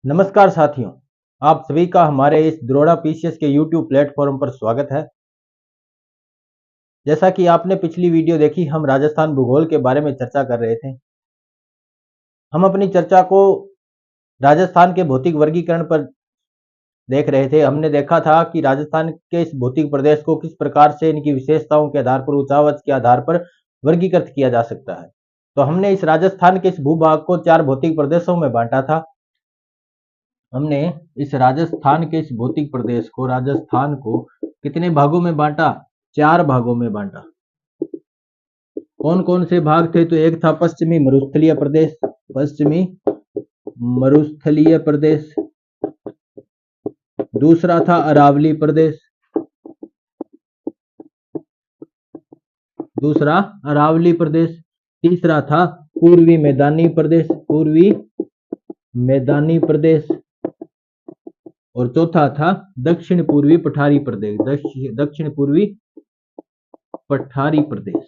नमस्कार साथियों, आप सभी का हमारे इस द्रोड़ा पीसीएस के यूट्यूब प्लेटफॉर्म पर स्वागत है। जैसा कि आपने पिछली वीडियो देखी, हम राजस्थान भूगोल के बारे में चर्चा कर रहे थे। हम अपनी चर्चा को राजस्थान के भौतिक वर्गीकरण पर देख रहे थे। हमने देखा था कि राजस्थान के इस भौतिक प्रदेश को किस प्रकार से इनकी विशेषताओं के आधार पर, ऊंचावच के आधार पर वर्गीकृत किया जा सकता है। तो हमने इस राजस्थान के इस भूभाग को 4 भौतिक प्रदेशों में बांटा था। हमने इस राजस्थान के इस भौतिक प्रदेश को, राजस्थान को कितने भागों में बांटा? 4 भागों में बांटा। कौन कौन से भाग थे? तो एक था पश्चिमी मरुस्थलीय प्रदेश, पश्चिमी मरुस्थलीय प्रदेश। दूसरा था अरावली प्रदेश, दूसरा अरावली प्रदेश। तीसरा था पूर्वी मैदानी प्रदेश, पूर्वी मैदानी प्रदेश। और चौथा था दक्षिण पूर्वी पठारी प्रदेश, दक्षिण पूर्वी पठारी प्रदेश।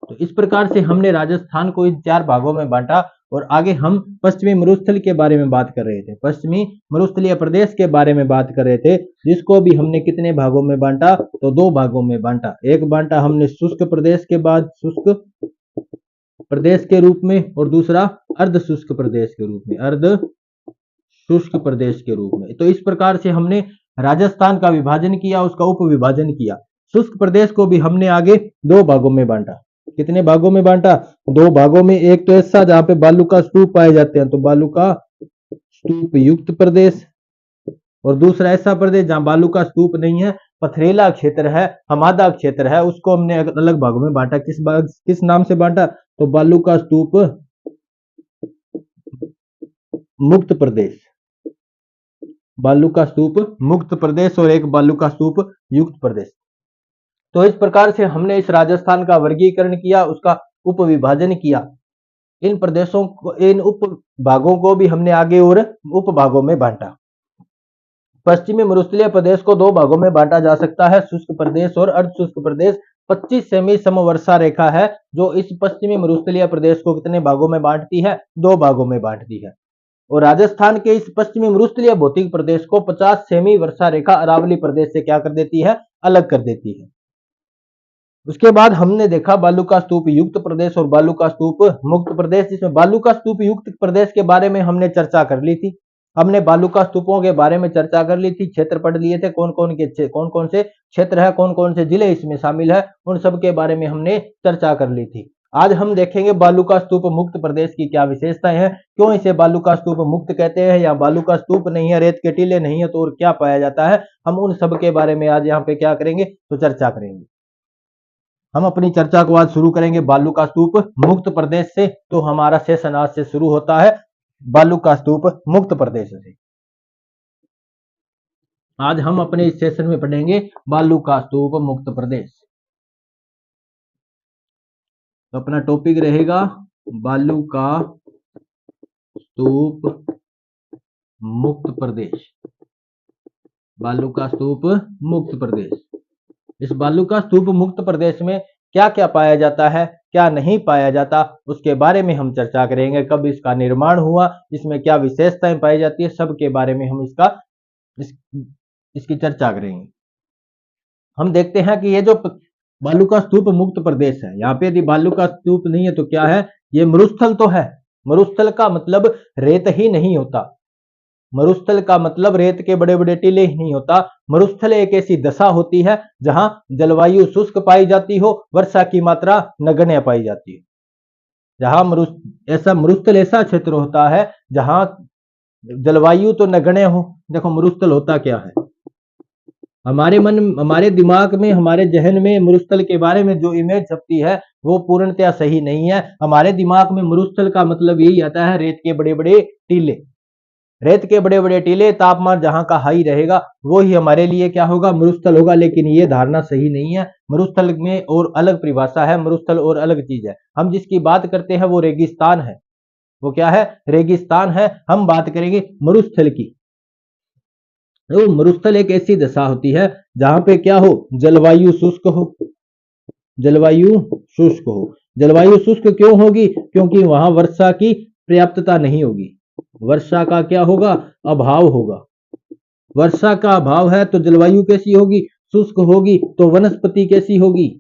तो इस प्रकार से हमने राजस्थान को इन 4 भागों में बांटा। और आगे हम पश्चिमी मरुस्थल के बारे में बात कर रहे थे, पश्चिमी मरुस्थलीय प्रदेश के बारे में बात कर रहे थे, जिसको भी हमने कितने भागों में बांटा? तो 2 भागों में बांटा। एक बांटा हमने शुष्क प्रदेश के बाद, शुष्क प्रदेश के रूप में, और दूसरा अर्ध शुष्क प्रदेश के रूप में, अर्ध शुष्क प्रदेश के रूप में। तो इस प्रकार से हमने राजस्थान का विभाजन किया, उसका उप विभाजन किया। शुष्क प्रदेश को भी हमने आगे 2 भागों में बांटा। कितने भागों में बांटा? 2 भागों में। एक तो ऐसा जहां पे बालू का स्तूप पाए जाते हैं, तो बालू का स्तूप युक्त प्रदेश। और दूसरा ऐसा प्रदेश जहां बालू का स्तूप नहीं है, पथरीला क्षेत्र है, हमादा क्षेत्र है, उसको हमने अलग भागों में बांटा। किस नाम से बांटा? तो बालू का स्तूप मुक्त प्रदेश, बालू का स्तूप मुक्त प्रदेश, और एक बालू का स्तूप युक्त प्रदेश। तो इस प्रकार से हमने इस राजस्थान का वर्गीकरण किया, उसका उप विभाजन किया। इन प्रदेशों को, इन उप भागों को भी हमने आगे और उप भागों में बांटा। पश्चिमी मरुस्थलीय प्रदेश को 2 भागों में बांटा जा सकता है, शुष्क प्रदेश और अर्ध शुष्क प्रदेश। 25 सेमी समवर्षा रेखा है जो इस पश्चिमी मरुस्थलीय प्रदेश को कितने भागों में बांटती है? 2 भागों में बांटती है। और राजस्थान के इस पश्चिमी मरुस्थलीय भौतिक प्रदेश को 50 सेमी वर्षा रेखा अरावली प्रदेश से क्या कर देती है? अलग कर देती है। उसके बाद हमने देखा बालू का स्तूप युक्त प्रदेश और बालू का स्तूप मुक्त प्रदेश, जिसमें बालू का स्तूप युक्त प्रदेश के बारे में हमने चर्चा कर ली थी। हमने बालू का स्तूपों के बारे में चर्चा कर ली थी, क्षेत्र पढ़ लिए थे, कौन कौन से क्षेत्र है, कौन कौन से जिले इसमें शामिल है, उन सब के बारे में हमने चर्चा कर ली थी। आज हम देखेंगे बालू का स्तूप मुक्त प्रदेश की क्या विशेषताएं हैं, क्यों इसे बालू का स्तूप मुक्त कहते हैं, या बालू का स्तूप नहीं है, रेत के टीले नहीं है, तो और क्या पाया जाता है। हम उन सब के बारे में आज यहाँ पे क्या करेंगे? तो चर्चा करेंगे। हम अपनी चर्चा को आज शुरू करेंगे बालू का स्तूप मुक्त प्रदेश से। तो हमारा सेशन आज से शुरू होता है बालू का स्तूप मुक्त प्रदेश से। आज हम अपने इस सेशन में पढ़ेंगे बालू का स्तूप मुक्त प्रदेश। तो अपना टॉपिक रहेगा बालू का स्तूप मुक्त प्रदेश, बालू का स्तूप मुक्त प्रदेश। इस बालू का स्तूप मुक्त प्रदेश में क्या क्या पाया जाता है, क्या नहीं पाया जाता, उसके बारे में हम चर्चा करेंगे। कब इसका निर्माण हुआ, इसमें क्या विशेषताएं पाई जाती है, सब के बारे में हम इसकी चर्चा करेंगे। हम देखते हैं कि ये जो बालू का स्तूप मुक्त प्रदेश है, यहाँ पे यदि बालू का स्तूप नहीं है तो क्या है? ये मरुस्थल तो है। मरुस्थल का मतलब रेत ही नहीं होता, मरुस्थल का मतलब रेत के बड़े बड़े टीले ही नहीं होता। मरुस्थल एक ऐसी दशा होती है जहां जलवायु शुष्क पाई जाती हो, वर्षा की मात्रा नगण्य पाई जाती है। जहां मरुस्थल ऐसा क्षेत्र होता है जहां जलवायु तो नगण्य हो। देखो मरुस्थल होता क्या है, हमारे दिमाग में, हमारे जहन में मरुस्थल के बारे में जो इमेज छपती है वो पूर्णतया सही नहीं है। हमारे दिमाग में मरुस्थल का मतलब यही आता है, रेत के बड़े बड़े टीले, रेत के बड़े बड़े टीले, तापमान जहां का हाई रहेगा वो ही हमारे लिए क्या होगा? मरुस्थल होगा। लेकिन ये धारणा सही नहीं है। मरुस्थल में और अलग परिभाषा है, मरुस्थल और अलग चीज है। हम जिसकी बात करते हैं वो रेगिस्तान है। वो क्या है? रेगिस्तान है। हम बात करेंगे मरुस्थल की। तो मरुस्थल एक ऐसी दशा होती है जहां पे क्या हो? जलवायु शुष्क हो, जलवायु शुष्क हो। जलवायु शुष्क क्यों होगी? क्योंकि वहां वर्षा की पर्याप्तता नहीं होगी। वर्षा का क्या होगा? अभाव होगा। वर्षा का अभाव है तो जलवायु कैसी होगी? शुष्क होगी। तो वनस्पति कैसी होगी?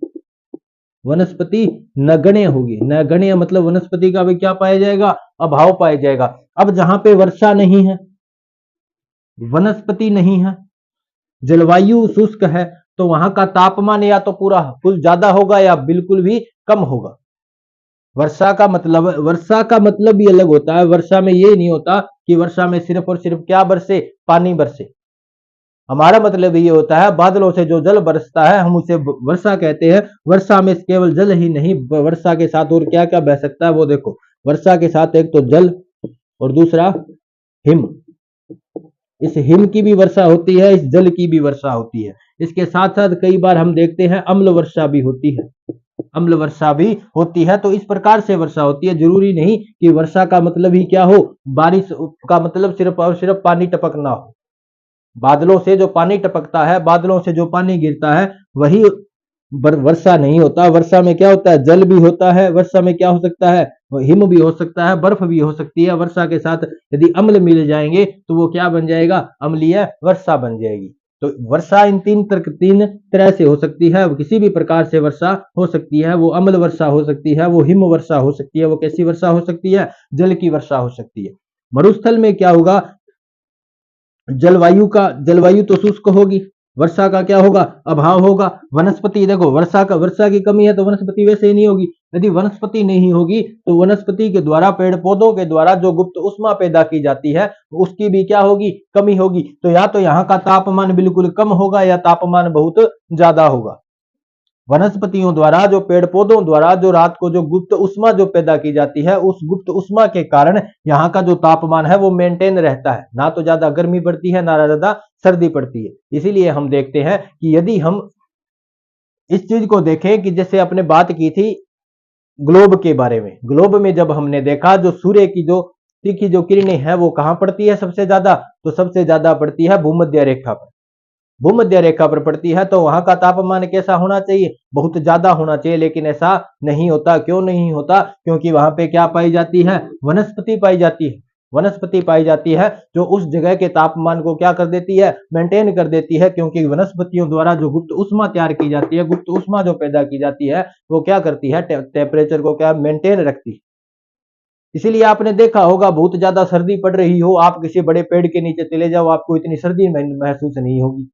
वनस्पति नगण्य होगी। नगण्य मतलब वनस्पति का भी क्या पाया जाएगा? अभाव पाया जाएगा। अब जहां पे वर्षा नहीं है, वनस्पति नहीं है, जलवायु शुष्क है, तो वहां का तापमान या तो पूरा फुल ज्यादा होगा या बिल्कुल भी कम होगा। वर्षा का मतलब भी अलग होता है। वर्षा में ये नहीं होता कि वर्षा में सिर्फ और सिर्फ क्या बरसे? पानी बरसे। हमारा मतलब ये होता है बादलों से जो जल बरसता है हम उसे वर्षा कहते हैं। वर्षा में केवल जल ही नहीं, वर्षा के साथ और क्या क्या बह सकता है वो देखो। वर्षा के साथ एक तो जल और दूसरा हिम। इस हिम की भी वर्षा होती है, इस जल की भी वर्षा होती है। इसके साथ साथ कई बार हम देखते हैं अम्ल वर्षा भी होती है। अम्ल वर्षा भी होती है। तो इस प्रकार से वर्षा होती है। जरूरी नहीं कि वर्षा का मतलब ही क्या हो, बारिश का मतलब सिर्फ और सिर्फ पानी टपकना हो। बादलों से जो पानी टपकता है, बादलों से जो पानी गिरता है वही वर्षा नहीं होता। वर्षा में क्या होता है? जल भी होता है। वर्षा में क्या हो सकता है? हिम भी हो सकता है, बर्फ भी हो सकती है। वर्षा के साथ यदि अम्ल मिल जाएंगे तो वो क्या बन जाएगा? अम्लीय वर्षा बन जाएगी। तो वर्षा इन तीन तरह से हो सकती है। किसी भी प्रकार से वर्षा हो सकती है। वो अम्ल वर्षा हो सकती है, वो हिम वर्षा हो सकती है, वो कैसी वर्षा हो सकती है? जल की वर्षा हो सकती है। मरुस्थल में क्या होगा? जलवायु तो शुष्क होगी। वर्षा का क्या होगा? अभाव होगा। वनस्पति देखो, वर्षा की कमी है तो वनस्पति वैसे ही नहीं होगी। यदि वनस्पति नहीं होगी तो वनस्पति के द्वारा, पेड़ पौधों के द्वारा जो गुप्त उष्मा पैदा की जाती है उसकी भी क्या होगी? कमी होगी। तो या तो यहाँ का तापमान बिल्कुल कम होगा या तापमान बहुत ज्यादा होगा। वनस्पतियों द्वारा, जो पेड़ पौधों द्वारा जो रात को जो गुप्त उष्मा जो पैदा की जाती है, उस गुप्त उष्मा के कारण यहाँ का जो तापमान है वो मेंटेन रहता है। ना तो ज्यादा गर्मी पड़ती है, ना ज्यादा सर्दी पड़ती है। इसीलिए हम देखते हैं कि यदि हम इस चीज को देखें कि जैसे आपने बात की थी ग्लोब के बारे में, ग्लोब में जब हमने देखा जो सूर्य की जो तीखी जो किरणें हैं वो कहां पड़ती है सबसे ज्यादा? तो सबसे ज्यादा पड़ती है भूमध्य रेखा पर। भूमध्य रेखा पर पड़ती है तो वहां का तापमान कैसा होना चाहिए? बहुत ज्यादा होना चाहिए। लेकिन ऐसा नहीं होता। क्यों नहीं होता? क्योंकि वहां पे क्या पाई जाती है? वनस्पति पाई जाती है। वनस्पति पाई जाती है जो उस जगह के तापमान को क्या कर देती है? मेंटेन कर देती है। क्योंकि वनस्पतियों द्वारा जो गुप्त उष्मा तैयार की जाती है, गुप्त उष्मा जो पैदा की जाती है वो क्या करती है? टेम्परेचर को क्या मेंटेन रखती है। इसीलिए आपने देखा होगा बहुत ज्यादा सर्दी पड़ रही हो, आप किसी बड़े पेड़ के नीचे चले जाओ, आपको इतनी सर्दी महसूस नहीं होगी।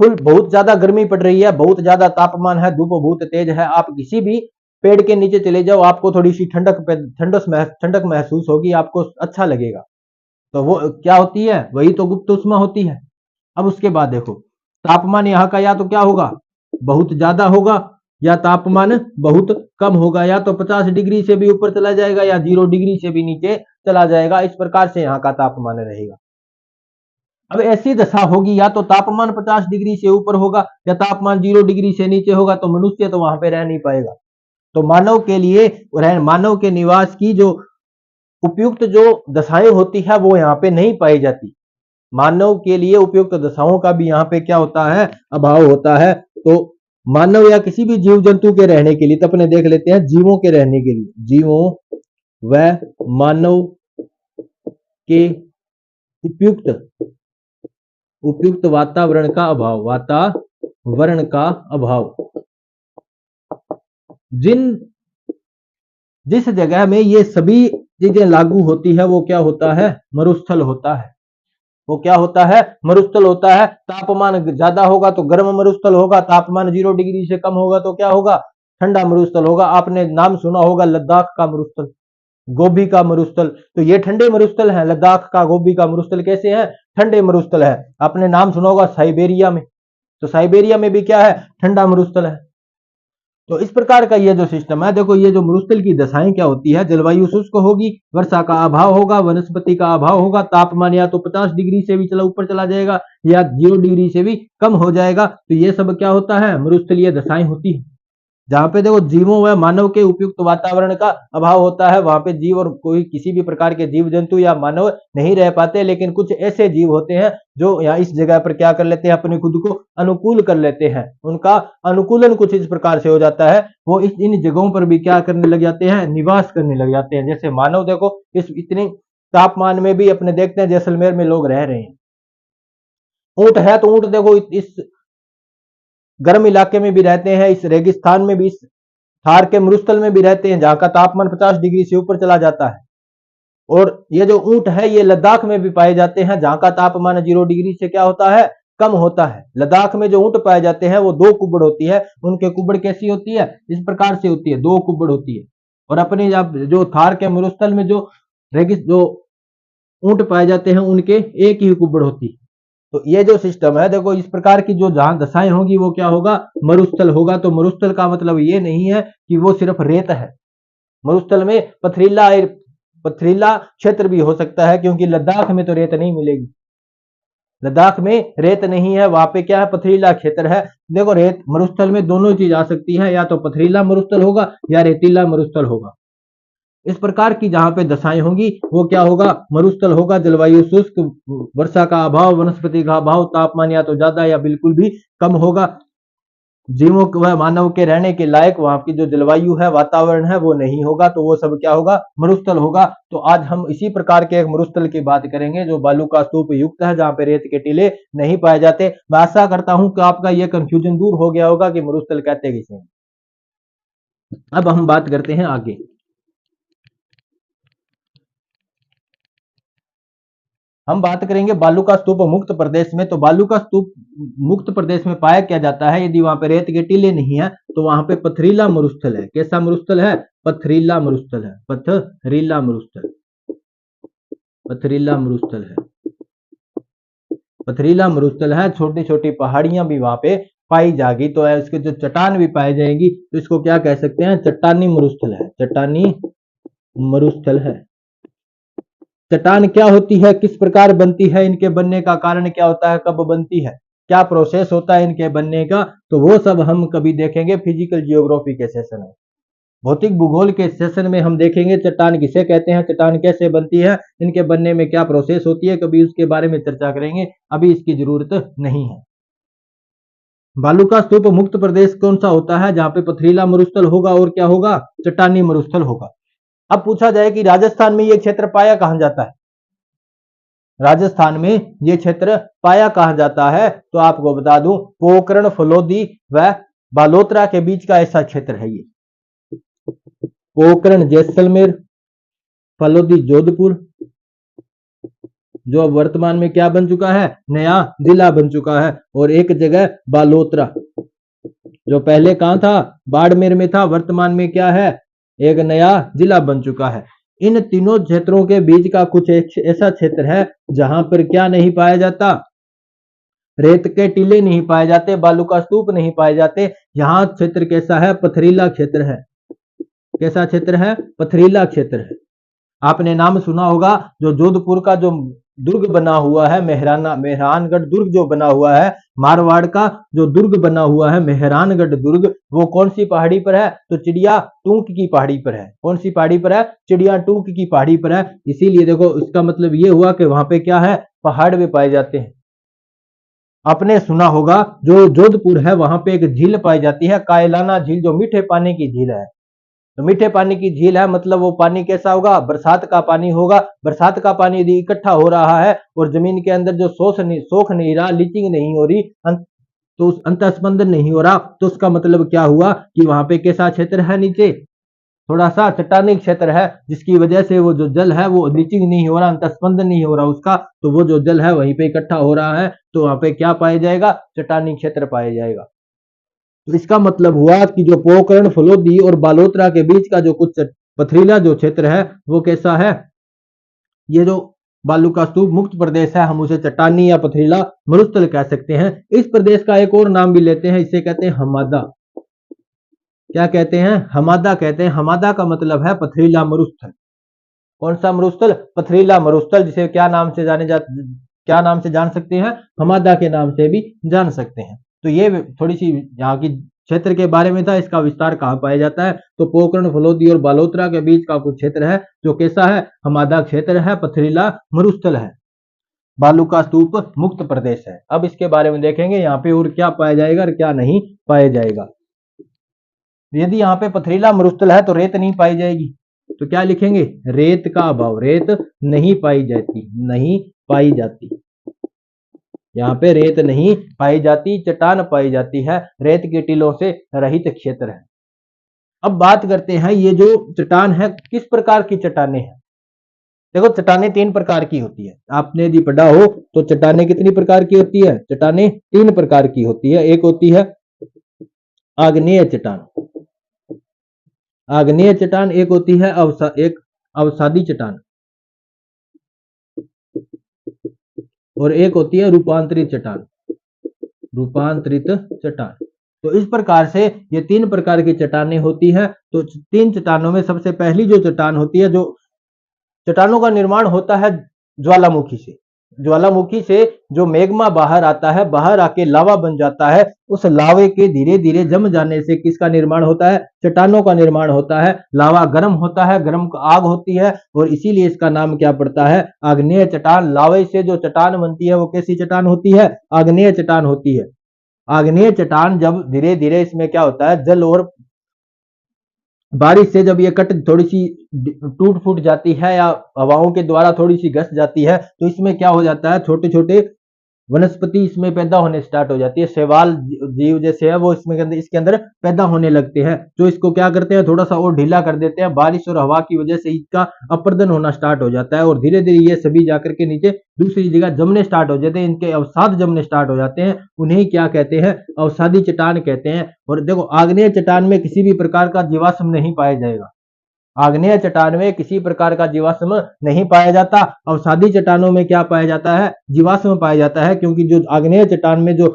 फुल बहुत ज्यादा गर्मी पड़ रही है, बहुत ज्यादा तापमान है, धूप बहुत तेज है, आप किसी भी पेड़ के नीचे चले जाओ, आपको थोड़ी सी ठंडक महसूस होगी, आपको अच्छा लगेगा। तो वो क्या होती है? वही तो गुप्त उष्मा होती है। अब उसके बाद देखो, तापमान यहाँ का या तो क्या होगा? बहुत ज्यादा होगा, या तापमान बहुत कम होगा। या तो 50 डिग्री से भी ऊपर चला जाएगा या 0 डिग्री से भी नीचे चला जाएगा। इस प्रकार से यहाँ का तापमान रहेगा। अब ऐसी दशा होगी, या तो तापमान 50 डिग्री से ऊपर होगा या तापमान 0 डिग्री से नीचे होगा, तो मनुष्य तो वहां पे रह नहीं पाएगा। तो मानव के लिए, मानव के निवास की जो उपयुक्त जो दशाएं होती है वो यहाँ पे नहीं पाई जाती। मानव के लिए उपयुक्त दशाओं का भी यहाँ पे क्या होता है? अभाव होता है। तो मानव या किसी भी जीव जंतु के रहने के लिए, तो अपने देख लेते हैं जीवों के रहने के लिए, जीवों व मानव के उपयुक्त उपयुक्त वातावरण का अभाव, वातावरण का अभाव। जिस जगह में ये सभी चीजें लागू होती है वो क्या होता है? मरुस्थल होता है। वो क्या होता है? मरुस्थल होता है। तापमान ज्यादा होगा तो गर्म मरुस्थल होगा, तापमान 0 डिग्री से कम होगा तो क्या होगा? ठंडा मरुस्थल होगा। आपने नाम सुना होगा लद्दाख का मरुस्थल, गोभी का मरुस्थल। तो ये ठंडे मरुस्थल है। लद्दाख का गोभी का मरुस्थल कैसे है? ठंडे मरुस्थल है। आपने नाम सुना होगा साइबेरिया में, तो साइबेरिया में भी क्या है? ठंडा मरुस्थल है। तो इस प्रकार का ये जो सिस्टम है, देखो ये जो मरुस्थल की दशाएं क्या होती है? जलवायु शुष्क होगी, वर्षा का अभाव होगा, वनस्पति का अभाव होगा, तापमान या तो 50 डिग्री से भी ऊपर चला जाएगा या 0 डिग्री से भी कम हो जाएगा। तो ये सब क्या होता है? मरुस्थलीय दशाएं होती है। जहां पे देखो जीवों व मानव के उपयुक्त वातावरण का अभाव होता है, वहां पे जीव और कोई किसी भी प्रकार के जीव जंतु या मानव नहीं रह पाते, लेकिन कुछ ऐसे जीव होते हैं जो यहाँ इस जगह पर क्या कर लेते हैं, अपने खुद को अनुकूल कर लेते हैं। उनका अनुकूलन कुछ इस प्रकार से हो जाता है, वो इन जगहों पर भी क्या करने लग जाते हैं, निवास करने लग जाते हैं। जैसे मानव देखो इस इतने तापमान में भी अपने देखते हैं जैसलमेर में लोग रह रहे हैं। ऊंट है तो ऊंट देखो इस गर्म इलाके में भी रहते हैं, इस रेगिस्तान में भी, इस थार के मरुस्थल में भी रहते हैं, जहां का तापमान 50 डिग्री से ऊपर चला जाता है। और ये जो ऊंट है ये लद्दाख में भी पाए जाते हैं, जहां का तापमान 0 डिग्री से क्या होता है, कम होता है। लद्दाख में जो ऊंट पाए जाते हैं वो 2 कुबड़ होती है। उनके कुबड़ कैसी होती है, इस प्रकार से होती है, 2 कुबड़ होती है। और अपने जो थार के मरुस्थल में जो ऊंट पाए जाते हैं उनके एक ही कुबड़ होती है। तो ये जो सिस्टम है देखो, इस प्रकार की जो जहां दशाएं होगी वो क्या होगा, मरुस्थल होगा। तो मरुस्थल का मतलब ये नहीं है कि वो सिर्फ रेत है। मरुस्थल में पथरीला क्षेत्र भी हो सकता है, क्योंकि लद्दाख में तो रेत नहीं मिलेगी। लद्दाख में रेत नहीं है, वहां पे क्या है, पथरीला क्षेत्र है। देखो रेत मरुस्थल में दोनों चीज आ सकती है, या तो पथरीला मरुस्थल होगा या रेतीला मरुस्थल होगा। इस प्रकार की जहां पे दशाएं होंगी वो क्या होगा, मरुस्थल होगा। जलवायु शुष्क, वर्षा का अभाव, वनस्पति का अभाव, तापमान या तो ज्यादा या बिल्कुल भी कम होगा। जीवों व मानव के रहने के लायक वहां की जो जलवायु है, वातावरण है, वो नहीं होगा। तो वो सब क्या होगा, मरुस्थल होगा। तो आज हम इसी प्रकार के एक मरुस्थल की बात करेंगे जो बालू का स्तूप युक्त है, जहां पे रेत के टीले नहीं पाए जाते। मैं आशा करता हूं कि आपका यह कंफ्यूजन दूर हो गया होगा कि मरुस्थल कहते किसे। अब हम बात करते हैं आगे। हम बात करेंगे बालू का स्तूप मुक्त प्रदेश में। तो बालू का स्तूप मुक्त प्रदेश में पाया क्या जाता है, यदि वहां पे रेत के टीले नहीं है तो वहां पे पथरीला मरुस्थल है। कैसा मरुस्थल है, पथरीला मरुस्थल है। पथरीला मरुस्थल, पथरीला मरुस्थल है। पथरीला मरुस्थल है, छोटी छोटी पहाड़ियां भी वहां पे पाई जाएगी। तो इसके जो चट्टान भी पाई जाएंगी तो इसको क्या कह सकते हैं, चट्टानी मरुस्थल है। चट्टानी मरुस्थल है। चट्टान क्या होती है, किस प्रकार बनती है, इनके बनने का कारण क्या होता है, कब बनती है, क्या प्रोसेस होता है इनके बनने का, तो वो सब हम कभी देखेंगे फिजिकल जियोग्राफी के सेशन में। भौतिक भूगोल के सेशन में हम देखेंगे चट्टान किसे कहते हैं, चट्टान कैसे बनती है, इनके बनने में क्या प्रोसेस होती है, कभी उसके बारे में चर्चा करेंगे। अभी इसकी जरूरत नहीं है। बालू का स्तूप मुक्त प्रदेश कौन सा होता है, जहां पे पथरीला मरुस्थल होगा और क्या होगा, चट्टानी मरुस्थल होगा। अब पूछा जाए कि राजस्थान में यह क्षेत्र पाया कहां जाता है, राजस्थान में यह क्षेत्र पाया कहां जाता है, तो आपको बता दूं पोखरण, फलोदी व बालोतरा के बीच का ऐसा क्षेत्र है। ये पोखरण जैसलमेर, फलोदी जोधपुर, जो अब वर्तमान में क्या बन चुका है, नया जिला बन चुका है। और एक जगह बालोतरा, जो पहले कहां था, बाड़मेर में था, वर्तमान में क्या है, एक नया जिला बन चुका है। इन तीनों क्षेत्रों के बीच का कुछ ऐसा क्षेत्र है जहां पर क्या नहीं पाया जाता, रेत के टीले नहीं पाए जाते, बालू का स्तूप नहीं पाए जाते। यहां क्षेत्र कैसा है, पथरीला क्षेत्र है। कैसा क्षेत्र है, पथरीला क्षेत्र है। आपने नाम सुना होगा जो जोधपुर का जो दुर्ग बना हुआ है, मेहरानगढ़ दुर्ग जो बना हुआ है, मारवाड़ का जो दुर्ग बना हुआ है मेहरानगढ़ दुर्ग, वो कौन सी पहाड़ी पर है, तो चिड़िया टूक की पहाड़ी पर है। कौन सी पहाड़ी पर है, चिड़िया टूक की पहाड़ी पर है। इसीलिए देखो इसका मतलब ये हुआ कि वहां पे क्या है, पहाड़ भी पाए जाते हैं। आपने सुना होगा जो जोधपुर है वहां पे एक झील पाई जाती है, कायलाना झील, जो मीठे पानी की झील है। तो मीठे पानी की झील है, मतलब वो पानी कैसा होगा, बरसात का पानी होगा। बरसात का पानी यदि इकट्ठा हो रहा है और जमीन के अंदर जो सोख नहीं रहा, लीचिंग नहीं हो रही, तो उस अंतस्पंदन नहीं हो रहा, तो उसका मतलब क्या हुआ कि वहां पे कैसा क्षेत्र है, नीचे थोड़ा सा चट्टानी क्षेत्र है, जिसकी वजह से वो जो जल है वो लीचिंग नहीं हो रहा, अंतस्पंदन नहीं हो रहा उसका, तो वो जो जल है वहीं पे इकट्ठा हो रहा है। तो वहां पे क्या पाया जाएगा, चट्टानी क्षेत्र पाया जाएगा। तो इसका मतलब हुआ कि जो पोखरण, फलोदी और बालोतरा के बीच का जो कुछ पथरीला जो क्षेत्र है वो कैसा है, ये जो बालू का स्तूप मुक्त प्रदेश है, हम उसे चट्टानी या पथरीला मरुस्थल कह सकते हैं। इस प्रदेश का एक और नाम भी लेते हैं, इसे कहते हैं हमादा। क्या कहते हैं, हमादा कहते हैं। हमादा का मतलब है पथरीला मरुस्थल। कौन सा मरुस्थल, पथरीला मरुस्थल, जिसे क्या नाम से जान सकते हैं, हमादा के नाम से भी जान सकते हैं। तो ये थोड़ी सी यहाँ की क्षेत्र के बारे में था। इसका विस्तार कहाँ पाया जाता है? तो पोखरण, फलोदी और बालोतरा के बीच का कुछ क्षेत्र है जो कैसा है? हमादा क्षेत्र है, पथरीला मरुस्थल है, बालू का स्तूप मुक्त प्रदेश है। अब इसके बारे में देखेंगे यहाँ पे और क्या पाया जाएगा और क्या नहीं पाया जाएगा। यदि यहाँ पे पथरीला मरुस्थल है तो रेत नहीं पाई जाएगी, तो क्या लिखेंगे? रेत का अभाव, रेत नहीं पाई जाती, नहीं पाई जाती। यहाँ पे रेत नहीं पाई जाती, चट्टान पाई जाती है, रेत के टीलों से रहित क्षेत्र है। अब बात करते हैं ये जो चट्टान है किस प्रकार की चट्टानें हैं। देखो चट्टानें 3 प्रकार की होती है, आपने यदि पढ़ा हो तो चट्टानें कितनी प्रकार की होती है? चट्टानें 3 प्रकार की होती है। एक होती है आग्नेय चट्टान, आग्नेय चट्टान, एक होती है एक अवसादी चट्टान, और एक होती है रूपांतरित चट्टान, रूपांतरित चट्टान। तो इस प्रकार से ये 3 प्रकार की चट्टानें होती है। तो 3 चट्टानों में सबसे पहली जो चट्टान होती है, जो चट्टानों का निर्माण होता है ज्वालामुखी से, ज्वालामुखी से जो मैग्मा बाहर आता है, बाहर आके लावा बन जाता है, उस लावे के धीरे धीरे जम जाने से किसका निर्माण होता है? चट्टानों का निर्माण होता है। लावा गर्म होता है, गर्म आग होती है, और इसीलिए इसका नाम क्या पड़ता है? आग्नेय चट्टान। लावे से जो चट्टान बनती है वो कैसी चट्टान होती है? आग्नेय चट्टान होती है। आग्नेय चट्टान जब धीरे धीरे इसमें क्या होता है, जल और बारिश से जब ये कट थोड़ी सी टूट फूट जाती है या हवाओं के द्वारा थोड़ी सी घस जाती है, तो इसमें क्या हो जाता है, छोटे छोटे वनस्पति इसमें पैदा होने स्टार्ट हो जाती है। शैवाल जीव जैसे है वो इसके अंदर पैदा होने लगते हैं, जो इसको क्या करते हैं, थोड़ा सा और ढीला कर देते हैं। बारिश और हवा की वजह से इसका अपर्दन होना स्टार्ट हो जाता है, और धीरे धीरे ये सभी जाकर के नीचे दूसरी जगह जमने स्टार्ट हो जाते हैं। इनके अवसाद जमने स्टार्ट हो जाते हैं, उन्हें क्या कहते हैं? अवसादी चट्टान कहते हैं। और देखो आग्नेय चट्टान में किसी भी प्रकार का जीवाश्म नहीं पाया जाएगा, आग्नेय चट्टान में किसी प्रकार का जीवाश्म नहीं पाया जाता। अवसादी चट्टानों में क्या पाया जाता है? जीवाश्म पाया जाता है, क्योंकि जो आग्नेय चट्टान में जो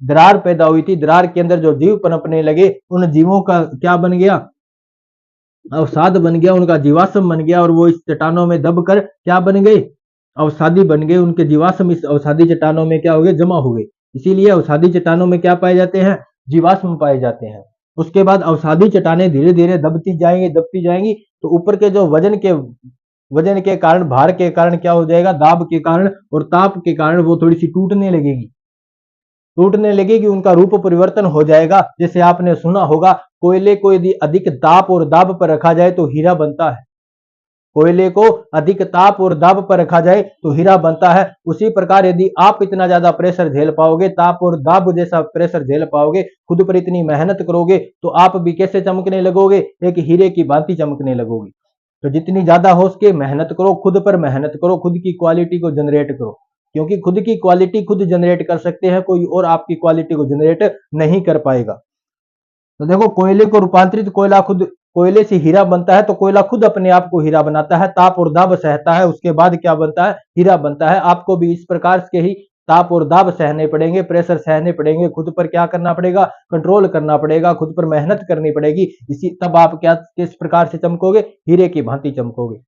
दरार पैदा हुई थी, दरार के अंदर जो जीव पनपने लगे, उन जीवों का क्या बन गया? अवसाद बन गया, उनका जीवाश्म बन गया, और वो इस चट्टानों में दबकर क्या बन गए? अवसादी बन गए। उनके जीवाश्म इस अवसादी चट्टानों में क्या हो गए? जमा हो गए। इसीलिए अवसादी चट्टानों में क्या पाए जाते हैं? जीवाश्म पाए जाते हैं। उसके बाद अवसादी चट्टानें धीरे धीरे दबती जाएंगी, तो ऊपर के जो वजन के कारण, भार के कारण क्या हो जाएगा? दाब के कारण और ताप के कारण वो थोड़ी सी टूटने लगेगी, उनका रूप परिवर्तन हो जाएगा। जैसे आपने सुना होगा, कोयले को यदि अधिक ताप और दाब पर रखा जाए तो हीरा बनता है, कोयले को अधिक ताप और दाब पर रखा जाए तो हीरा बनता है। उसी प्रकार यदि आप इतना ज्यादा प्रेशर झेल पाओगे, ताप और दाब जैसा प्रेशर झेल पाओगे, खुद पर इतनी मेहनत करोगे, तो आप भी कैसे चमकने लगोगे? एक हीरे की भांति चमकने लगोगे। तो जितनी ज्यादा हो सके मेहनत करो, खुद पर मेहनत करो, खुद की क्वालिटी को जनरेट करो, क्योंकि खुद की क्वालिटी खुद जनरेट कर सकते हैं, कोई और आपकी क्वालिटी को जनरेट नहीं कर पाएगा। तो देखो कोयले को रूपांतरित, कोयला खुद कोयले से हीरा बनता है, तो कोयला खुद अपने आप को हीरा बनाता है, ताप और दाब सहता है, उसके बाद क्या बनता है? हीरा बनता है। आपको भी इस प्रकार के ही ताप और दाब सहने पड़ेंगे, प्रेशर सहने पड़ेंगे, खुद पर क्या करना पड़ेगा? कंट्रोल करना पड़ेगा, खुद पर मेहनत करनी पड़ेगी। इसी तब आप क्या किस प्रकार से चमकोगे? हीरे की भांति चमकोगे।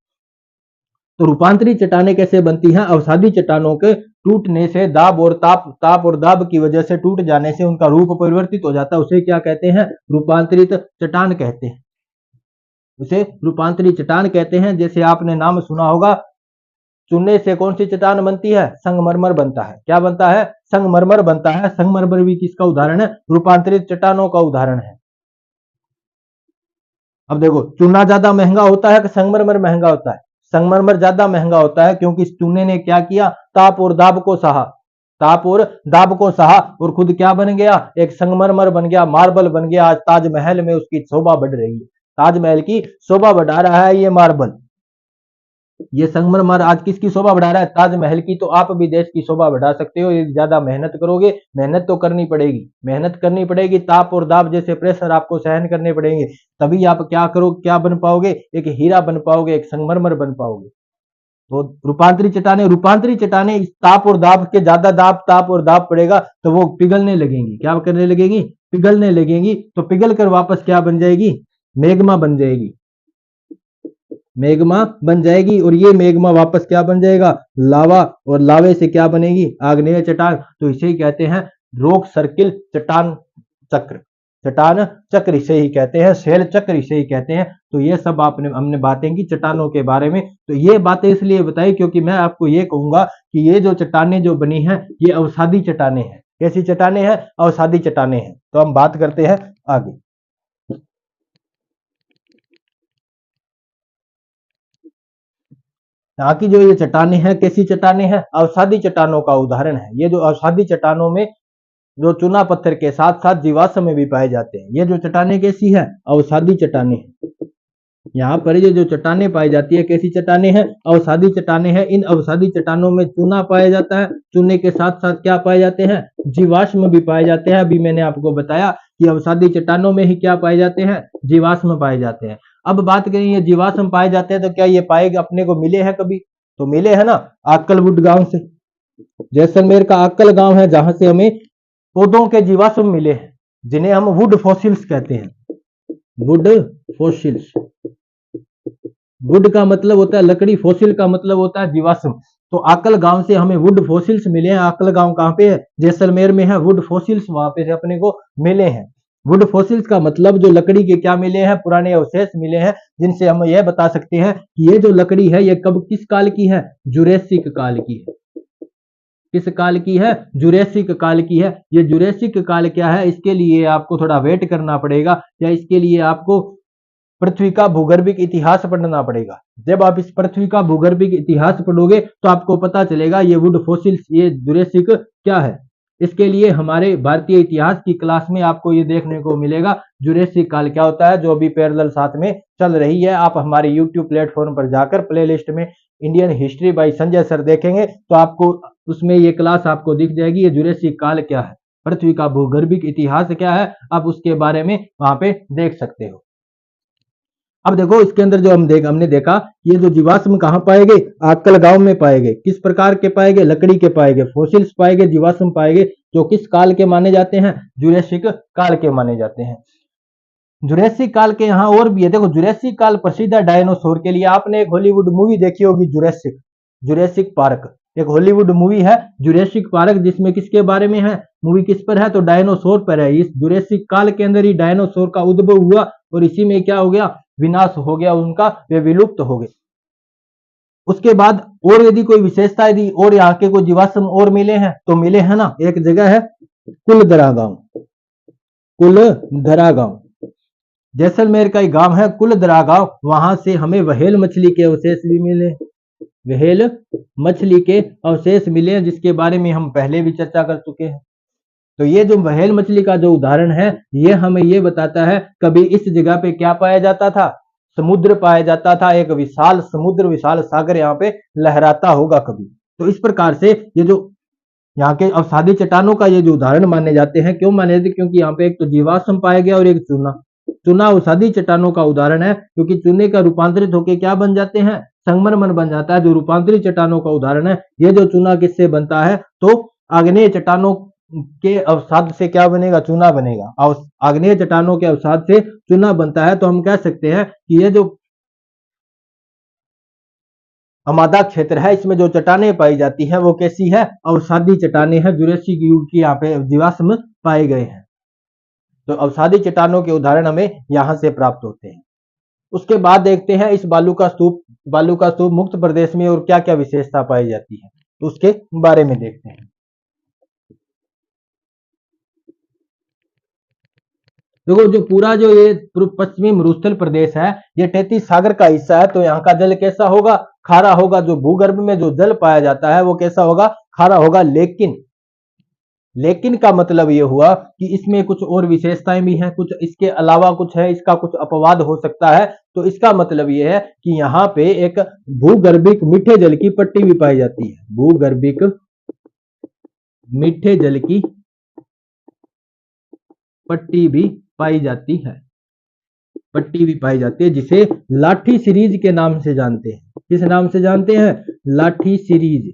तो रूपांतरित चट्टानें कैसे बनती हैं? अवसादी चट्टानों के टूटने से, ताप और दाब की वजह से टूट जाने से उनका रूप परिवर्तित हो जाता है, उसे क्या कहते हैं? रूपांतरित चट्टान कहते हैं, उसे रूपांतरित चट्टान कहते हैं। जैसे आपने नाम सुना होगा, चूने से कौन सी चट्टान बनती है? संगमरमर बनता है। क्या बनता है? संगमरमर बनता है। संगमरमर भी किसका उदाहरण है? रूपांतरित चट्टानों का उदाहरण है। अब देखो चूना ज्यादा महंगा होता है कि संगमरमर महंगा होता है? संगमरमर ज्यादा महंगा होता है, क्योंकि इस चूने ने क्या किया? ताप और दाब को सहा, ताप और दाब को सहा, और खुद क्या बन गया? एक संगमरमर बन गया, मार्बल बन गया। आज ताजमहल में उसकी शोभा बढ़ रही है, ताजमहल की शोभा बढ़ा रहा है ये मार्बल, ये संगमरमर आज किसकी शोभा बढ़ा रहा है? ताजमहल की। तो आप भी देश की शोभा बढ़ा सकते हो, ये ज्यादा मेहनत करोगे। मेहनत तो करनी पड़ेगी, मेहनत करनी पड़ेगी, ताप और दाब जैसे प्रेशर आपको सहन करने पड़ेंगे, तभी आप क्या बन पाओगे? एक हीरा बन पाओगे, एक संगमरमर बन पाओगे। तो रूपांतरित चट्टानें इस ताप और दाब के, ज्यादा ताप और दाब पड़ेगा तो वो पिघलने लगेंगी। क्या करने लगेंगी? पिघलने लगेंगी। तो पिघल कर वापस क्या बन जाएगी? मैग्मा बन जाएगी, मैग्मा बन जाएगी। और ये मैग्मा वापस क्या बन जाएगा? लावा, और लावे से क्या बनेगी? आग्नेय चट्टान। तो इसे ही कहते हैं रॉक सर्किल चट्टान चक्र। चट्टान चक्र इसे ही कहते हैं, शैल चक्र इसे ही कहते हैं। तो ये सब हमने बातें की चट्टानों के बारे में। तो ये बातें इसलिए बताई क्योंकि मैं आपको ये कहूंगा कि ये जो चट्टानें जो बनी हैं ये अवसादी चट्टानें हैं। कैसी चट्टानें हैं? अवसादी चट्टानें हैं। तो हम बात करते हैं आगे। यहाँ की जो ये चट्टानें हैं कैसी चट्टानें हैं? अवसादी चट्टानों का उदाहरण है। ये जो अवसादी चट्टानों में जो चूना पत्थर के साथ साथ जीवाश्म में भी पाए जाते हैं। ये जो चट्टानें कैसी है? अवसादी चट्टानें हैं। यहाँ पर ये जो चट्टानें पाई जाती है कैसी चट्टानें हैं? अवसादी चट्टानें हैं। इन अवसादी चट्टानों में चूना पाया जाता है। चूने के साथ साथ क्या पाए जाते हैं? जीवाश्म भी पाए जाते हैं। अभी मैंने आपको बताया कि अवसादी चट्टानों में ही क्या पाए जाते हैं? जीवाश्म पाए जाते हैं। अब बात करें ये जीवाश्म पाए जाते हैं तो क्या ये पाए अपने को मिले हैं कभी? तो मिले हैं ना, आक्कलवुड गांव से। जैसलमेर का आक्कल गांव है जहां से हमें पौधों के जीवाश्म मिले हैं जिन्हें हम वुड फॉसिल्स कहते हैं। वुड फॉसिल्स, वुड का मतलब होता है लकड़ी, फॉसिल का मतलब होता है जीवाश्म। तो आकल गांव से हमें वुड फॉसिल्स मिले हैं। आकल गांव कहां पे है? जैसलमेर में है। वुड फॉसिल्स वहां पे से अपने को मिले हैं। वुड फॉसिल्स का मतलब जो लकड़ी के क्या मिले हैं? पुराने अवशेष मिले हैं जिनसे हम यह बता सकते हैं कि ये जो लकड़ी है ये कब किस काल की है? जुरेसिक काल की है। किस काल की है? जुरेसिक काल की है। ये जुरेसिक काल क्या है? इसके लिए आपको थोड़ा वेट करना पड़ेगा या इसके लिए आपको पृथ्वी का भूगर्भिक इतिहास पढ़ना पड़ेगा। जब आप इस पृथ्वी का भूगर्भिक इतिहास पढ़ोगे तो आपको पता चलेगा ये वुड फॉसिल्स, ये जुरेसिक क्या है। इसके लिए हमारे भारतीय इतिहास की क्लास में आपको ये देखने को मिलेगा जुरेसिक काल क्या होता है, जो अभी पैरेलल साथ में चल रही है। आप हमारे यूट्यूब प्लेटफॉर्म पर जाकर प्लेलिस्ट में Indian history by Sanjay sir देखेंगे तो आपको उसमें ये क्लास आपको दिख जाएगी। ये जुरेसिक काल क्या है, पृथ्वी का भूगर्भिक इतिहास क्या है, आप उसके बारे में वहां पे देख सकते हो। अब देखो इसके अंदर जो हमने देखा ये जो जीवाश्म कहाँ पाए गए? आक्कल गांव में पाए गए। किस प्रकार के पाए गए? लकड़ी के पाए गए, फॉसिल्स पाए गए, जीवाश्म पाए गए, जो किस काल के माने जाते हैं? जुरेसिक काल के माने जाते हैं। जुरेसिक काल के यहाँ और भी है। देखो जुरेसिक काल प्रसिद्ध है डायनासोर के लिए। आपने एक हॉलीवुड मूवी देखी होगी जुरेसिक, जुरेसिक पार्क। एक हॉलीवुड मूवी है जुरेसिक पार्क जिसमें किसके बारे में है? मूवी किस पर है? तो डायनासोर पर है। इस जुरेसिक काल के अंदर ही डायनासोर का उद्भव हुआ और इसी में क्या हो गया? विनाश हो गया उनका, वे विलुप्त हो गए। उसके बाद और यदि कोई विशेषता यदि और यहाँ के कोई जीवाश्म और मिले हैं तो मिले हैं ना। एक जगह है कुलधरा गांव, कुलधरा गांव जैसलमेर का एक गांव है कुलधरा गांव। वहां से हमें व्हेल मछली के अवशेष भी मिले, व्हेल मछली के अवशेष मिले जिसके बारे में हम पहले भी चर्चा कर चुके हैं। तो ये जो व्हेल मछली का जो उदाहरण है ये हमें ये बताता है कभी इस जगह पे क्या पाया जाता था? समुद्र पाया जाता था। एक विशाल समुद्र, विशाल सागर यहाँ पे लहराता होगा कभी। तो इस प्रकार से ये जो यहाँ के अवसादी चट्टानों का ये जो उदाहरण माने जाते हैं, क्यों माने जाते? क्योंकि यहाँ पे एक तो जीवाश्म पाया गया और एक चूना। चूना अवसादी चट्टानों का उदाहरण है क्योंकि चूने का रूपांतरित होकर क्या बन जाते हैं? संगमरमर बन जाता है, जो रूपांतरित चट्टानों का उदाहरण है। ये जो चूना किससे बनता है? तो आग्नेय चट्टानों के अवसाद से क्या बनेगा? चूना बनेगा। आग्नेय चट्टानों के अवसाद से चूना बनता है। तो हम कह सकते हैं कि ये जो अमादा क्षेत्र है इसमें जो चट्टानें पाई जाती हैं वो कैसी है? अवसादी चट्टानें हैं। जुरेसिक युग की यहाँ पे जीवाश्म पाए गए हैं। तो अवसादी चट्टानों के उदाहरण हमें यहां से प्राप्त होते हैं। उसके बाद देखते हैं इस बालू का स्तूप मुक्त प्रदेश में और क्या क्या विशेषता पाई जाती है, तो उसके बारे में देखते हैं। देखो जो पूरा जो ये पश्चिमी मरुस्थल प्रदेश है ये 33 सागर का हिस्सा है। तो यहाँ का जल कैसा होगा? खारा होगा। जो भूगर्भ में जो जल पाया जाता है वो कैसा होगा? खारा होगा। लेकिन का मतलब ये हुआ कि इसमें कुछ और विशेषताएं भी हैं, कुछ इसके अलावा कुछ है, इसका कुछ अपवाद हो सकता है। तो इसका मतलब ये है कि यहाँ पे एक भूगर्भिक मीठे जल की पट्टी भी पाई जाती है। भूगर्भिक मीठे जल की पट्टी भी पाई जाती है। पट्टी भी पाई जाती है जिसे लाठी सीरीज के नाम से जानते हैं। किस नाम से जानते हैं? लाठी सीरीज।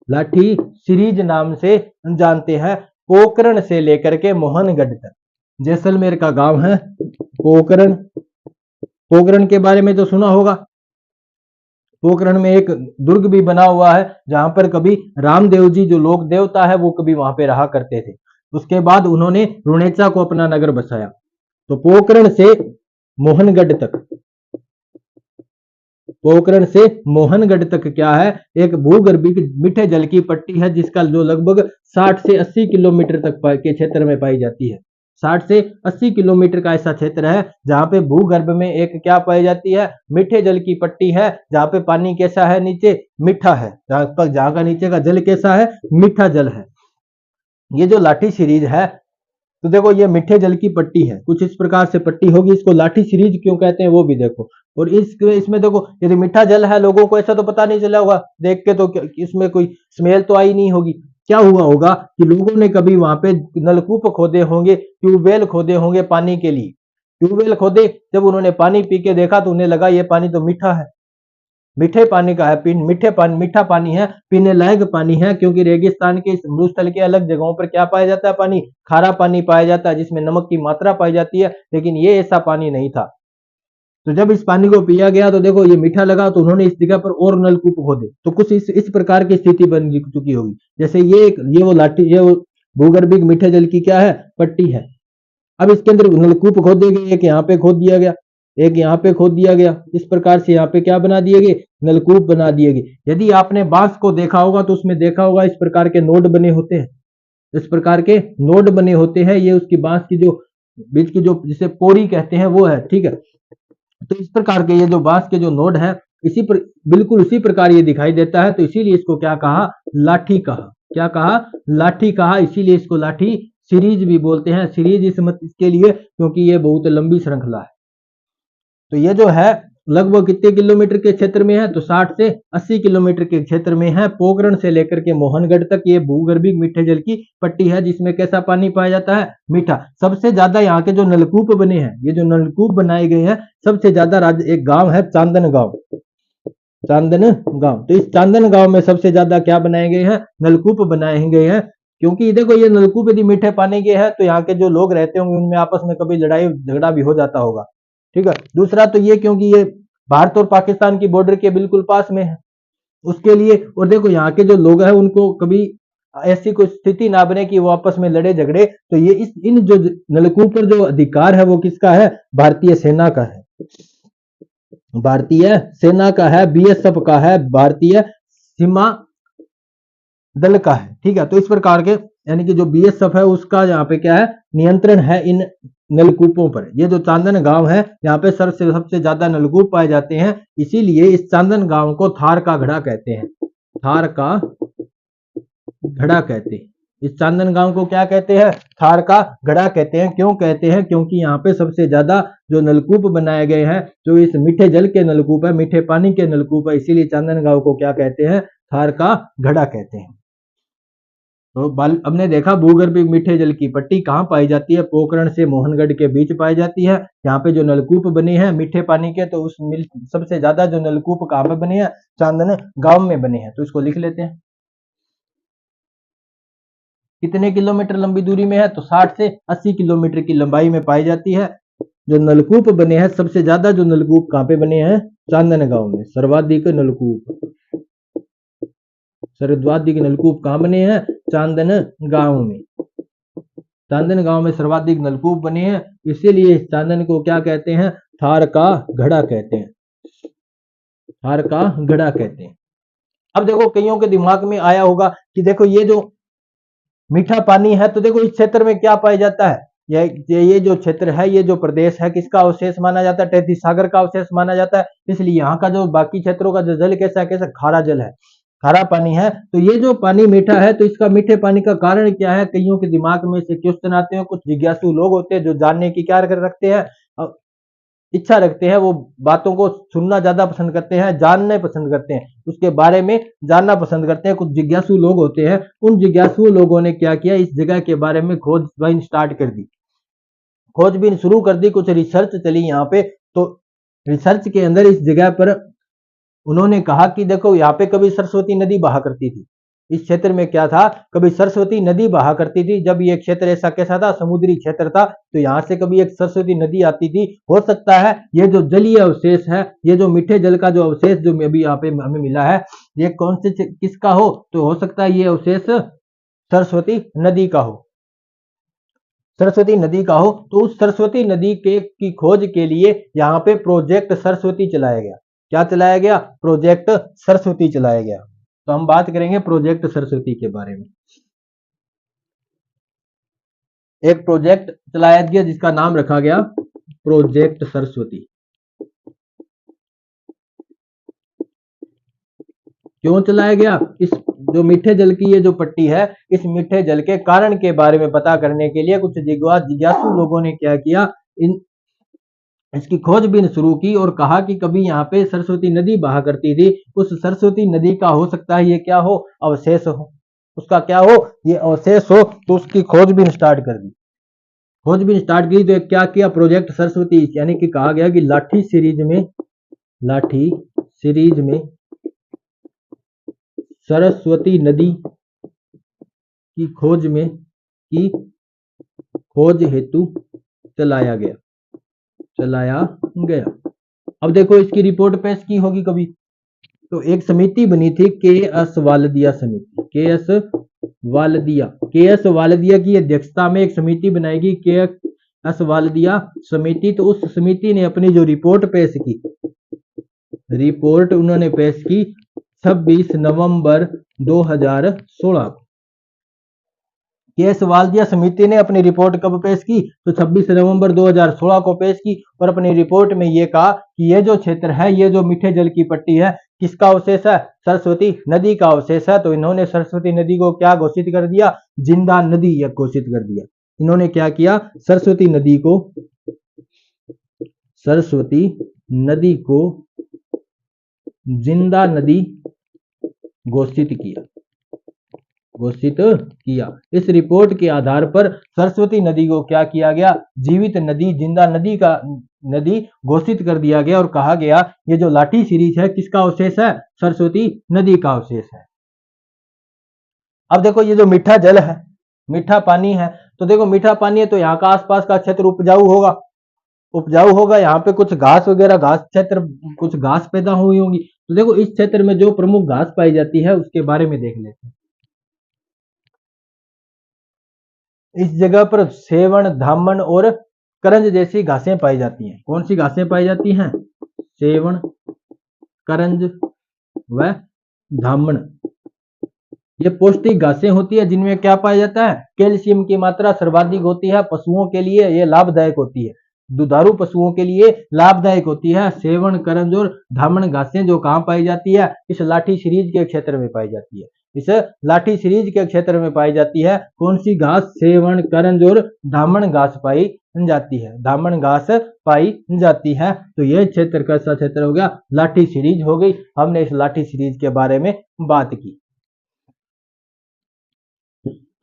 लाठी सीरीज नाम से जानते हैं। पोखरण से लेकर के मोहनगढ़ तक जैसलमेर का गांव है पोखरण। पोखरण के बारे में तो सुना होगा। पोखरण में एक दुर्ग भी बना हुआ है जहां पर कभी रामदेव जी जो लोक देवता है वो कभी वहां पे रहा करते थे। उसके बाद उन्होंने रुणेचा को अपना नगर बसाया। तो पोखरण से मोहनगढ़ तक, पोखरण से मोहनगढ़ तक क्या है, एक भूगर्भिक मीठे जल की पट्टी है जिसका जो लगभग 60 से 80 किलोमीटर तक के क्षेत्र में पाई जाती है। 60 से 80 किलोमीटर का ऐसा क्षेत्र है जहां पे भूगर्भ में एक क्या पाई जाती है, मीठे जल की पट्टी है, जहां पे पानी कैसा है, नीचे मीठा है, जहां का नीचे का जल कैसा है, मीठा जल है। ये जो लाठी सीरीज है, तो देखो ये मीठे जल की पट्टी है, कुछ इस प्रकार से पट्टी होगी। इसको लाठी सीरीज क्यों कहते हैं वो भी देखो। और इसमें देखो यदि मीठा जल है, लोगों को ऐसा तो पता नहीं चला होगा देख के, तो इसमें कोई स्मेल तो आई नहीं होगी। क्या हुआ होगा कि लोगों ने कभी वहां पे नलकूप खोदे होंगे, ट्यूबवेल खोदे होंगे पानी के लिए। ट्यूबवेल खोदे, जब उन्होंने पानी पी के देखा तो उन्हें लगा ये पानी तो मीठा है, मीठे पानी का है, मीठा पानी है, पीने लायक पानी है। क्योंकि रेगिस्तान के मरुस्थल के अलग जगहों पर क्या पाया जाता है, पानी, खारा पानी पाया जाता है जिसमें नमक की मात्रा पाई जाती है, लेकिन ये ऐसा पानी नहीं था। तो जब इस पानी को पिया गया तो देखो ये मीठा लगा, तो उन्होंने इस जगह पर और नलकूप खोदे, तो कुछ इस प्रकार की स्थिति बन चुकी होगी। जैसे ये वो लाठी, ये वो भूगर्भिक मीठे जल की क्या है, पट्टी है। अब इसके अंदर नलकूप खोदे गए, एक यहाँ पे खोद दिया गया, एक यहाँ पे खोद दिया गया, इस प्रकार से यहाँ पे क्या बना दिए गए, नलकूप बना दिए गए। यदि आपने बांस को देखा होगा तो उसमें देखा होगा इस प्रकार के नोड बने होते हैं, इस प्रकार के नोड बने होते हैं, ये उसकी बांस की जो बीच की जो जिसे पोरी कहते हैं वो है, ठीक है। तो इस प्रकार के ये जो बांस के जो नोड है, बिल्कुल उसी प्रकार ये दिखाई देता है, तो इसीलिए इसको क्या कहा, लाठी कहा। क्या कहा, लाठी कहा। इसीलिए इसको लाठी सीरीज भी बोलते हैं। सीरीज इसके लिए क्योंकि ये बहुत लंबी श्रृंखला है। तो ये जो है लगभग कितने किलोमीटर के क्षेत्र में है, तो 60 से 80 किलोमीटर के क्षेत्र में है। पोखरण से लेकर के मोहनगढ़ तक ये भूगर्भिक मीठे जल की पट्टी है जिसमें कैसा पानी पाया जाता है, मीठा। सबसे ज्यादा यहाँ के जो नलकूप बने हैं, ये जो नलकूप बनाए गए हैं, सबसे ज्यादा राज्य एक गांव है चांदन गांव, चांदन गांव। तो इस चांदन गांव में सबसे ज्यादा क्या बनाए गए हैं, नलकूप बनाए गए हैं। क्योंकि देखो ये नलकूप यदि मीठे पानी के हैं तो यहाँ के जो लोग रहते होंगे उनमें आपस में कभी लड़ाई झगड़ा भी हो जाता होगा, ठीक है। दूसरा तो ये क्योंकि ये भारत और पाकिस्तान की बॉर्डर के बिल्कुल पास में है, उसके लिए। और देखो यहाँ के जो लोग हैं उनको कभी ऐसी कोई स्थिति ना बने कि वो आपस में लड़े झगड़े, तो ये इन जो नलकूप पर जो अधिकार है वो किसका है, भारतीय सेना का है, भारतीय सेना का है, बीएसएफ का है, भारतीय सीमा दल का है, ठीक है। तो इस प्रकार के यानी कि जो बीएसएफ है उसका यहाँ पे क्या है, नियंत्रण है इन नलकूपों पर। ये जो चांदन गांव है यहाँ पे सबसे ज्यादा नलकूप पाए जाते हैं, इसीलिए इस चांदन गांव को थार का घड़ा कहते हैं, थार का घड़ा कहते हैं। इस चांदन गांव को क्या कहते हैं, थार का घड़ा कहते हैं। क्यों कहते हैं, क्योंकि यहाँ पे सबसे ज्यादा जो नलकूप बनाए गए हैं, जो इस मीठे जल के नलकूप है, मीठे पानी के नलकूप है, इसीलिए चांदन गांव को क्या कहते हैं, थार का घड़ा कहते हैं। तो हमने देखा भूगर्भिक मीठे जल की पट्टी कहाँ पाई जाती है, पोखरण से मोहनगढ़ के बीच पाई जाती है। यहाँ पे जो नलकूप बने हैं मीठे पानी के, तो उस सबसे ज्यादा जो नलकूप कहाँ पे बने हैं, चांदन गांव में बने हैं। तो इसको लिख लेते हैं। कितने किलोमीटर लंबी दूरी में है, तो 60 से 80 किलोमीटर की लंबाई में पाई जाती है। जो नलकूप बने हैं, सबसे ज्यादा जो नलकूप कहाँ पे बने हैं, चांदन गांव में। सर्वाधिक नलकूप, सर्वाधिक नलकूप कहाँ बने हैं, चांदन गांव में। चांदन गांव में सर्वाधिक नलकूप बने हैं, इसीलिए चांदन को क्या कहते हैं, थार का घड़ा कहते हैं, थार का घड़ा कहते हैं। अब देखो कईयों के दिमाग में आया होगा कि देखो ये जो मीठा पानी है, तो देखो इस क्षेत्र में क्या पाया जाता है, ये जो क्षेत्र है, ये जो प्रदेश है, किसका अवशेष माना जाता है, तैतीस सागर का अवशेष माना जाता है। इसलिए यहाँ का जो बाकी क्षेत्रों का जो जल कैसा है, कैसा खारा जल है, खारा पानी है। तो ये जो पानी मीठा है, तो इसका मीठे पानी का कारण क्या है, कईयों के दिमाग में से क्वेश्चन आते हैं। कुछ जिज्ञासु लोग होते हैं जो जानने की क्या रखते हैं, इच्छा रखते हैं, वो बातों को सुनना ज्यादा पसंद करते हैं, जानने पसंद करते हैं, उसके बारे में जानना पसंद करते हैं। कुछ जिज्ञासु लोग होते हैं, उन जिज्ञासु लोगों ने क्या किया, इस जगह के बारे में खोजबीन स्टार्ट कर दी, खोजबीन शुरू कर दी, कुछ रिसर्च चली यहाँ पे। तो रिसर्च के अंदर इस जगह पर उन्होंने कहा कि देखो यहाँ पे कभी सरस्वती नदी बहा करती थी, इस क्षेत्र में क्या था, कभी सरस्वती नदी बहा करती थी। जब ये क्षेत्र ऐसा कैसा था, समुद्री क्षेत्र था, तो यहाँ से कभी एक सरस्वती नदी आती थी। हो सकता है ये जो जलीय अवशेष है, ये जो मीठे जल का जो अवशेष जो अभी यहाँ पे हमें मिला है, ये कौन से किसका हो, तो हो सकता है ये अवशेष सरस्वती नदी का हो। सरस्वती नदी का हो, तो उस सरस्वती नदी के की खोज के लिए यहाँ पे प्रोजेक्ट सरस्वती चलाया गया। क्या चलाया गया? प्रोजेक्ट सरस्वती चलाया गया। तो हम बात करेंगे प्रोजेक्ट सरस्वती के बारे में। एक प्रोजेक्ट चलाया गया जिसका नाम रखा गया प्रोजेक्ट सरस्वती। क्यों चलाया गया? इस जो मीठे जल की ये जो पट्टी है, इस मीठे जल के कारण के बारे में पता करने के लिए कुछ जिज्ञासु लोगों ने क्या किया, इसकी खोजबीन शुरू की और कहा कि कभी यहाँ पे सरस्वती नदी बहा करती थी, उस सरस्वती नदी का हो सकता है ये क्या हो, अवशेष हो, उसका क्या हो, ये अवशेष हो। तो उसकी खोजबीन स्टार्ट कर दी। खोजबीन स्टार्ट की तो क्या किया, प्रोजेक्ट सरस्वती, यानी कि कहा गया कि लाठी सीरीज में सरस्वती नदी की खोज हेतु चलाया गया। अब देखो इसकी रिपोर्ट पेश की होगी कभी, तो एक समिति बनी थी के.एस. वालदिया की अध्यक्षता में एक समिति बनाएगी के.एस. वालदिया समिति। तो उस समिति ने अपनी जो रिपोर्ट उन्होंने पेश की 26 नवंबर 2016। के.एस. वालदिया समिति ने अपनी रिपोर्ट कब पेश की? तो 26 नवंबर 2016 को पेश की और अपनी रिपोर्ट में ये कहा कि ये जो क्षेत्र है, ये जो मीठे जल की पट्टी है, किसका अवशेष है? सरस्वती नदी का अवशेष है। तो इन्होंने सरस्वती नदी को क्या घोषित कर दिया? जिंदा नदी घोषित कर दिया। इन्होंने क्या किया? सरस्वती नदी को जिंदा नदी घोषित किया। इस रिपोर्ट के आधार पर सरस्वती नदी को क्या किया गया? जीवित नदी, जिंदा नदी घोषित कर दिया गया और कहा गया ये जो लाठी सीरीज है किसका अवशेष है? सरस्वती नदी का अवशेष है। अब देखो ये जो मीठा जल है, मीठा पानी है, तो देखो मीठा पानी है तो यहाँ का आसपास का क्षेत्र उपजाऊ होगा। यहाँ पे कुछ घास वगैरह, कुछ घास पैदा हुई होंगी। तो देखो इस क्षेत्र में जो प्रमुख घास पाई जाती है उसके बारे में देख लेते हैं। इस जगह पर सेवण, धामन और करंज जैसी घासें पाई जाती हैं। कौन सी घासें पाई जाती हैं? सेवण, करंज व धामन। ये पौष्टिक घासें होती है जिनमें क्या पाया जाता है? कैल्शियम की मात्रा सर्वाधिक होती है। पशुओं के लिए ये लाभदायक होती है, दुधारू पशुओं के लिए लाभदायक होती है। सेवण, करंज और धामन घासें जो कहाँ पाई जाती है? इस लाठी सीरीज के क्षेत्र में पाई जाती है। इस लाठी सीरीज के क्षेत्र में पाई जाती है। कौन सी घास? सेवण, करंज और धामन घास पाई जाती है। धामन घास पाई जाती है। तो यह क्षेत्र कैसा क्षेत्र हो गया? लाठी सीरीज हो गई। हमने इस लाठी सीरीज के बारे में बात की।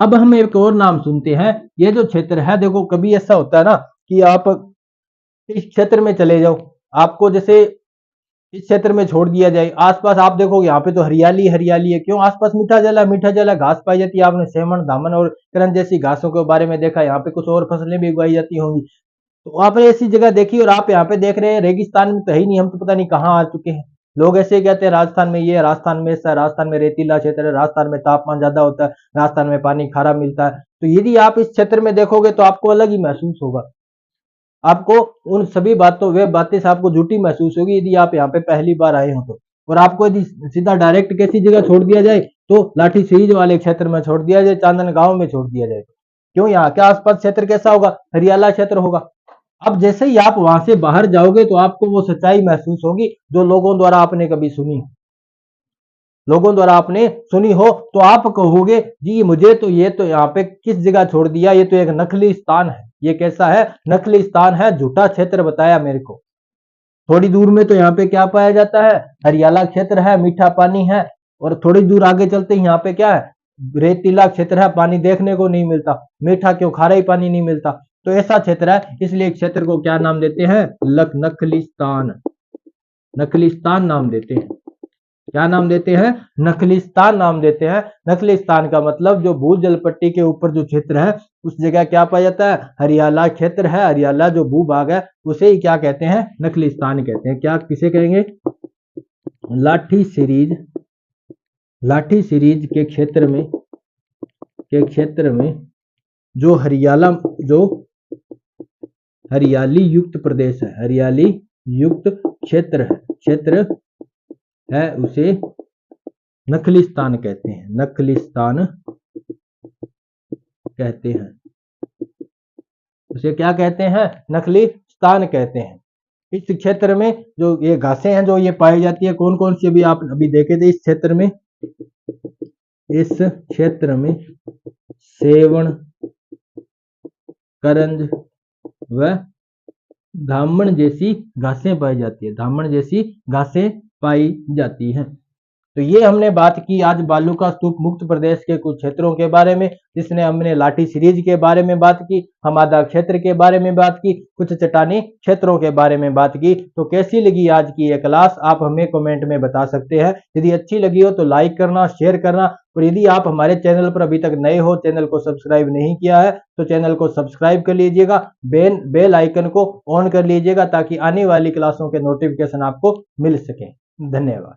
अब हम एक और नाम सुनते हैं। ये जो क्षेत्र है, देखो कभी ऐसा होता है ना कि आप इस क्षेत्र में चले जाओ, आपको जैसे इस क्षेत्र में छोड़ दिया जाए, आसपास आप देखोगे यहाँ पे तो हरियाली हरियाली है। क्यों? आसपास मीठा जल है, घास पाई जाती है। आपने सेमन, दामन और करंज जैसी घासों के बारे में देखा। यहाँ पे कुछ और फसलें भी उगाई जाती होंगी। तो आपने ऐसी जगह देखी और आप यहाँ पे देख रहे हैं रेगिस्तान में तो है ही नहीं, हम तो पता नहीं कहाँ आ चुके हैं। लोग ऐसे कहते हैं राजस्थान में ये है, राजस्थान में ऐसा, राजस्थान में रेतीला क्षेत्र है, राजस्थान में तापमान ज्यादा होता है, राजस्थान में पानी खारा मिलता है। तो यदि आप इस क्षेत्र में देखोगे तो आपको अलग ही महसूस होगा। आपको उन सभी वे बातें से आपको झूठी महसूस होगी यदि आप यहाँ पे पहली बार आए हो तो। और आपको यदि सीधा डायरेक्ट कैसी जगह छोड़ दिया जाए तो लाठी सीरीज वाले क्षेत्र में छोड़ दिया जाए, चांदन गांव में छोड़ दिया जाए। क्यों? यहाँ के आसपास क्षेत्र कैसा होगा? हरियाला क्षेत्र होगा। अब जैसे ही आप वहां से बाहर जाओगे तो आपको वो सच्चाई महसूस होगी जो लोगों द्वारा आपने कभी सुनी हो। तो आप कहोगे जी मुझे तो ये तो यहाँ पे किस जगह छोड़ दिया, ये तो एक नकली स्थान है। ये कैसा है? नकली स्थान है, झूठा क्षेत्र बताया मेरे को। थोड़ी दूर में तो यहाँ पे क्या पाया जाता है? हरियाला क्षेत्र है, मीठा पानी है। और थोड़ी दूर आगे चलते ही यहाँ पे क्या है? रेतीला क्षेत्र है, पानी देखने को नहीं मिलता। मीठा क्यों? खारा ही पानी नहीं मिलता। तो ऐसा क्षेत्र है, इसलिए क्षेत्र को क्या नाम देते हैं? नकलिस्तान नाम देते हैं। क्या नाम देते हैं? नकलिस्तान नाम देते हैं। नकलिस्तान का मतलब जो भूजल पट्टी के ऊपर जो क्षेत्र है उस जगह क्या पाया जाता है? हरियाला क्षेत्र है। हरियाला जो भूभाग है उसे ही क्या कहते हैं? नकलिस्तान कहते हैं। क्या किसे कहेंगे? लाठी सीरीज के क्षेत्र में जो हरियाली युक्त प्रदेश है, हरियाली युक्त क्षेत्र है उसे नखलिस्तान कहते हैं, नखलिस्तान कहते हैं। उसे क्या कहते हैं? नखलिस्तान कहते हैं। इस क्षेत्र में जो ये घासें हैं जो ये पाई जाती है, कौन कौन सी अभी आप अभी देखे थे इस क्षेत्र में सेवण, करंज व धामण जैसी घासें पाई जाती है, धामण जैसी घासें पाई जाती हैं। तो ये हमने बात की आज बालू का स्तूप मुक्त प्रदेश के कुछ क्षेत्रों के बारे में, जिसने हमने लाठी सीरीज के बारे में बात की, हमादा क्षेत्र के बारे में बात की, कुछ चट्टानी क्षेत्रों के बारे में बात की। तो कैसी लगी आज की ये क्लास आप हमें कमेंट में बता सकते हैं। यदि अच्छी लगी हो तो लाइक करना, शेयर करना, और यदि आप हमारे चैनल पर अभी तक नए हो, चैनल को सब्सक्राइब नहीं किया है तो चैनल को सब्सक्राइब कर लीजिएगा, बेल आइकन को ऑन कर लीजिएगा ताकि आने वाली क्लासों के नोटिफिकेशन आपको मिल सके। धन्यवाद।